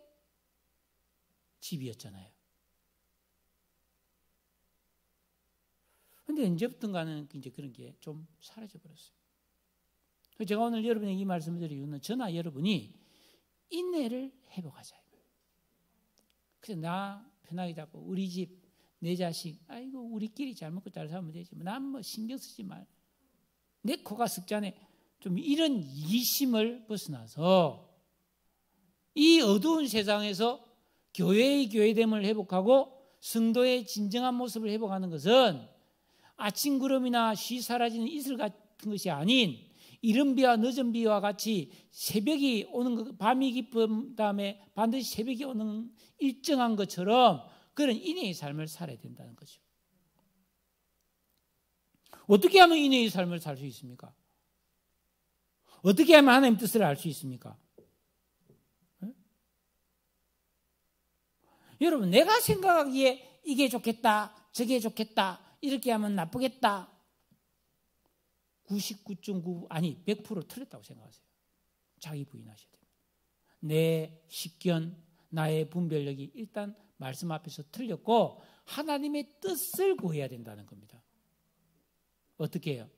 집이었잖아요. 그런데 언제부턴가는 이제 그런 게 좀 사라져 버렸어요. 제가 오늘 여러분에게 이 말씀을 드리는 이유는 저나 여러분이 인내를 회복하자. 그래서 나 편하게 잡고 우리 집, 내 자식, 아이고 우리끼리 잘 먹고 잘 살면 되지. 난 뭐 신경 쓰지 말. 내 코가 석자네. 좀 이런 이심을 벗어나서 이 어두운 세상에서 교회의 교회됨을 회복하고 성도의 진정한 모습을 회복하는 것은 아침 구름이나 쉬 사라지는 이슬 같은 것이 아닌 이른 비와 늦은 비와 같이 새벽이 오는 것, 밤이 깊은 다음에 반드시 새벽이 오는 일정한 것처럼 그런 인내의 삶을 살아야 된다는 거죠. 어떻게 하면 인내의 삶을 살 수 있습니까? 어떻게 하면 하나님 뜻을 알 수 있습니까? 네? 여러분, 내가 생각하기에 이게 좋겠다, 저게 좋겠다, 이렇게 하면 나쁘겠다. 99.9 아니 100% 틀렸다고 생각하세요. 자기 부인하셔야 됩니다. 내 식견, 나의 분별력이 일단 말씀 앞에서 틀렸고 하나님의 뜻을 구해야 된다는 겁니다. 어떻게 해요?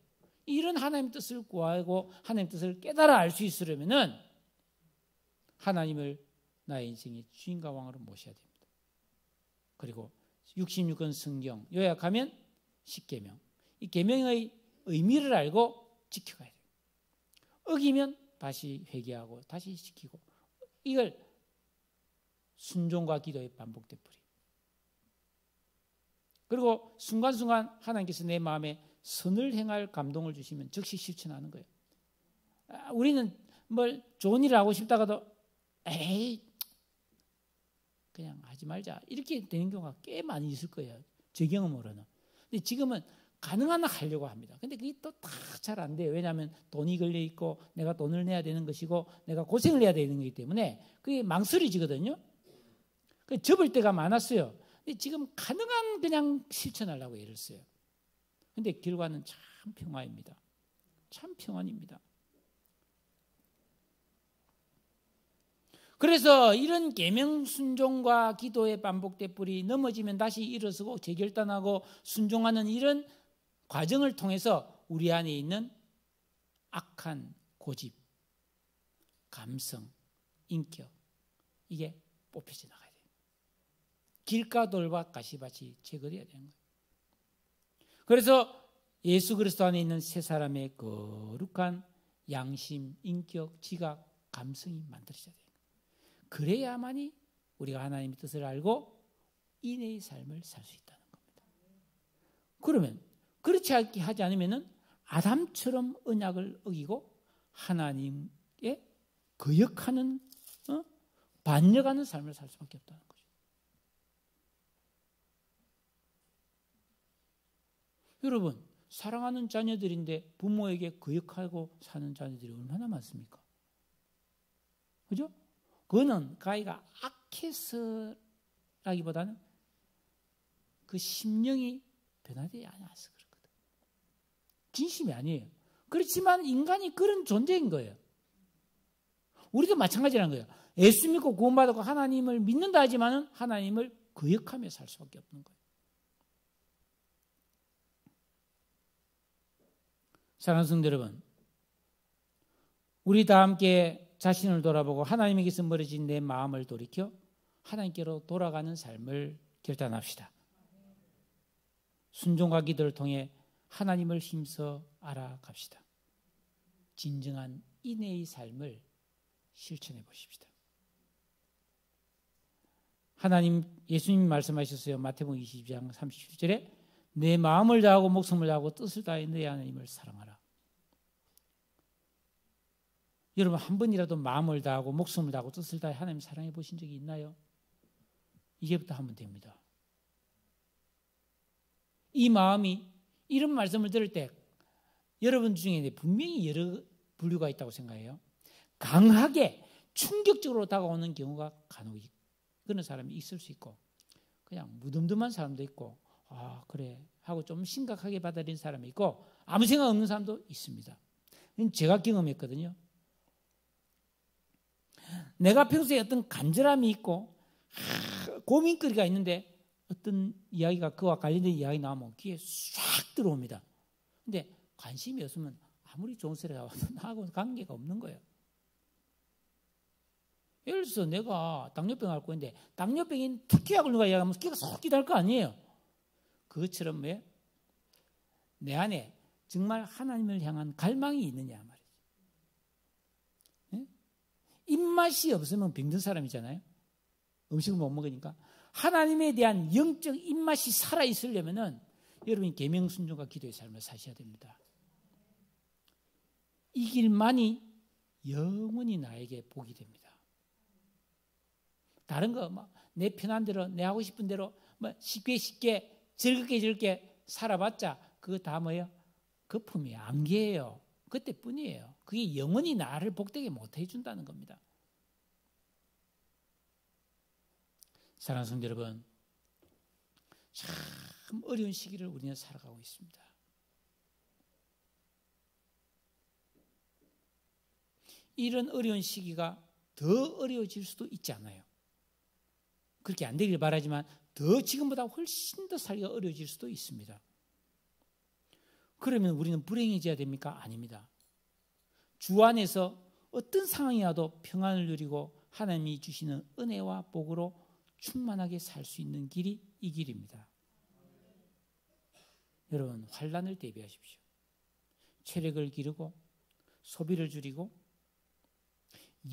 이런 하나님의 뜻을 구하고 하나님의 뜻을 깨달아 알 수 있으려면은 하나님을 나의 인생의 주인과 왕으로 모셔야 됩니다. 그리고 66권 성경 요약하면 10계명. 이 계명의 의미를 알고 지켜가야 돼요. 어기면 다시 회개하고 다시 지키고 이걸 순종과 기도의 반복되풀이. 그리고 순간순간 하나님께서 내 마음에 선을 행할 감동을 주시면 즉시 실천하는 거예요. 우리는 뭘 좋은 일을 하고 싶다가도 에이 그냥 하지 말자 이렇게 되는 경우가 꽤 많이 있을 거예요. 제 경험으로는. 근데 지금은 가능한 한 하려고 합니다. 근데 그게 또 다 잘 안 돼요. 왜냐하면 돈이 걸려 있고 내가 돈을 내야 되는 것이고 내가 고생을 해야 되는 거기 때문에 그게 망설여지거든요. 접을 때가 많았어요. 근데 지금 가능한 그냥 실천하려고 애를 써요. 근데 결과는 참 평화입니다. 참 평안입니다. 그래서 이런 계명 순종과 기도의 반복되풀이 넘어지면 다시 일어서고 재결단하고 순종하는 이런 과정을 통해서 우리 안에 있는 악한 고집, 감성, 인격 이게 뽑혀져 나가야 돼요. 길가 돌밭 가시밭이 제거돼야 되는 거예요. 그래서 예수 그리스도 안에 있는 세 사람의 거룩한 양심, 인격, 지각, 감성이 만들어져야 돼요. 그래야만이 우리가 하나님의 뜻을 알고 인내의 삶을 살 수 있다는 겁니다. 그러면 그렇지 하지 않으면 아담처럼 언약을 어기고 하나님께 거역하는 반역하는 삶을 살 수밖에 없다는 거죠. 여러분 사랑하는 자녀들인데 부모에게 거역하고 사는 자녀들이 얼마나 많습니까? 그죠? 그거는 그 아이가 악해서라기보다는 그 심령이 변화되지 않아서 그렇거든. 진심이 아니에요. 그렇지만 인간이 그런 존재인 거예요. 우리도 마찬가지라는 거예요. 예수 믿고 구원받고 하나님을 믿는다 하지만은 하나님을 거역하며 살 수밖에 없는 거예요. 사랑하는 성도 여러분, 우리 다 함께 자신을 돌아보고 하나님에게서 멀어진 내 마음을 돌이켜 하나님께로 돌아가는 삶을 결단합시다. 순종과 기도를 통해 하나님을 힘써 알아갑시다. 진정한 인내의 삶을 실천해 보십시다. 하나님 예수님이 말씀하셨어요. 마태복음 22장 37절에 내 마음을 다하고 목숨을 다하고 뜻을 다해 너의 하나님을 사랑하라. 여러분 한 번이라도 마음을 다하고 목숨을 다하고 뜻을 다해 하나님 사랑해 보신 적이 있나요? 이제부터 하면 됩니다. 이 마음이 이런 말씀을 들을 때 여러분 중에 분명히 여러 분류가 있다고 생각해요. 강하게 충격적으로 다가오는 경우가 간혹 그런 사람이 있을 수 있고 그냥 무덤덤한 사람도 있고 아 그래 하고 좀 심각하게 받아들이는 사람이 있고 아무 생각 없는 사람도 있습니다. 제가 경험했거든요. 내가 평소에 어떤 간절함이 있고 고민거리가 있는데 어떤 이야기가 그와 관련된 이야기 나오면 귀에 싹 들어옵니다. 근데 관심이 없으면 아무리 좋은 소리가 와도 나하고 관계가 없는 거예요. 예를 들어서 내가 당뇨병 앓고 있는데 당뇨병인 특효약을 누가 이야기하면 귀가 쏙 기다릴 거 아니에요. 그것처럼 왜? 내 안에 정말 하나님을 향한 갈망이 있느냐 말이죠. 네? 입맛이 없으면 병든 사람이잖아요. 음식을 못 먹으니까. 하나님에 대한 영적 입맛이 살아있으려면은 여러분이 계명 순종과 기도의 삶을 사셔야 됩니다. 이 길만이 영원히 나에게 복이 됩니다. 다른 거 내 편한 대로 내 하고 싶은 대로 쉽게 즐겁게 살아봤자 그거 다 뭐예요? 거품이에요. 안개예요. 그때뿐이에요. 그게 영원히 나를 복되게 못해 준다는 겁니다. 사랑하는 성도 여러분, 참 어려운 시기를 우리는 살아가고 있습니다. 이런 어려운 시기가 더 어려워질 수도 있지 않아요. 그렇게 안 되길 바라지만 더 지금보다 훨씬 더 살기가 어려워질 수도 있습니다. 그러면 우리는 불행해져야 됩니까? 아닙니다. 주 안에서 어떤 상황이라도 평안을 누리고 하나님이 주시는 은혜와 복으로 충만하게 살 수 있는 길이 이 길입니다. 여러분 환난을 대비하십시오. 체력을 기르고 소비를 줄이고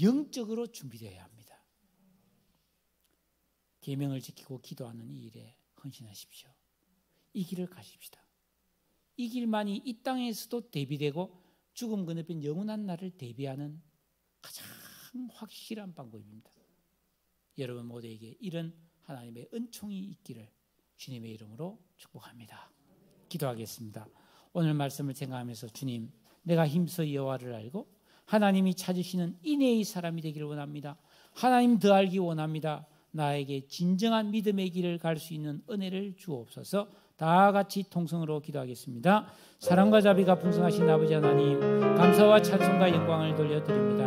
영적으로 준비되어야 합니다. 계명을 지키고 기도하는 이 일에 헌신하십시오. 이 길을 가십시다. 이 길만이 이 땅에서도 대비되고 죽음 건너편 영원한 날을 대비하는 가장 확실한 방법입니다. 여러분 모두에게 이런 하나님의 은총이 있기를 주님의 이름으로 축복합니다. 기도하겠습니다. 오늘 말씀을 생각하면서 주님, 내가 힘써 여호와를 알고 하나님이 찾으시는 인내의 사람이 되기를 원합니다. 하나님 더 알기 원합니다. 나에게 진정한 믿음의 길을 갈 수 있는 은혜를 주옵소서. 다 같이 통성으로 기도하겠습니다. 사랑과 자비가 풍성하신 아버지 하나님, 감사와 찬송과 영광을 돌려드립니다.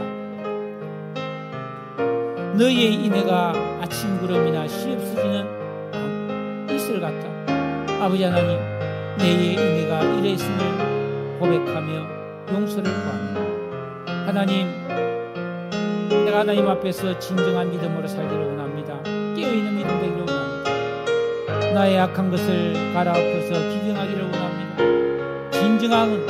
너희의 인애가 아침 구름이나 시없어지는 이슬 같다. 아버지 하나님, 너희의 인애가 이랬음을 고백하며 용서를 구합니다. 하나님, 내가 하나님 앞에서 진정한 믿음으로 살기를 원합니다. 깨어있는 믿음 되기를 원합니다. 나의 약한 것을 갈아엎어서 기경하기를 원합니다. 진정한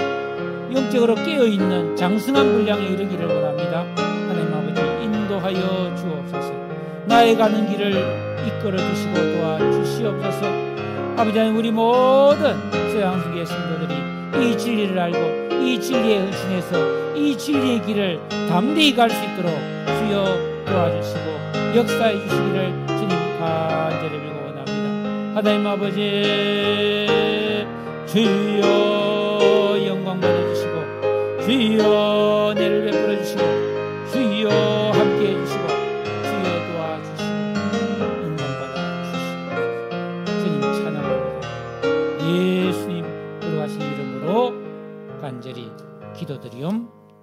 영적으로 깨어있는 장성한 분량에 이르기를 원합니다. 하나님 아버지 인도하여 주옵소서. 나의 가는 길을 이끌어 주시고 도와주시옵소서. 아버지 하나님, 우리 모든 서양숙의 성도들이 이 진리를 알고 이 진리에 헌신해서 이 진리의 길을 담대히 갈 수 있도록 주여 도와주시고 역사해 주시기를 주님 간절히 빌고 원합니다. 하나님 아버지, 주여 영광 받아주시고 주여 은혜를 베풀어 주시고 주여 함께해 주시고 주여 도와주시고 인정받아 주시고 주님 찬양합니다. 예수님 들어가신 이름으로 간절히 기도드리옵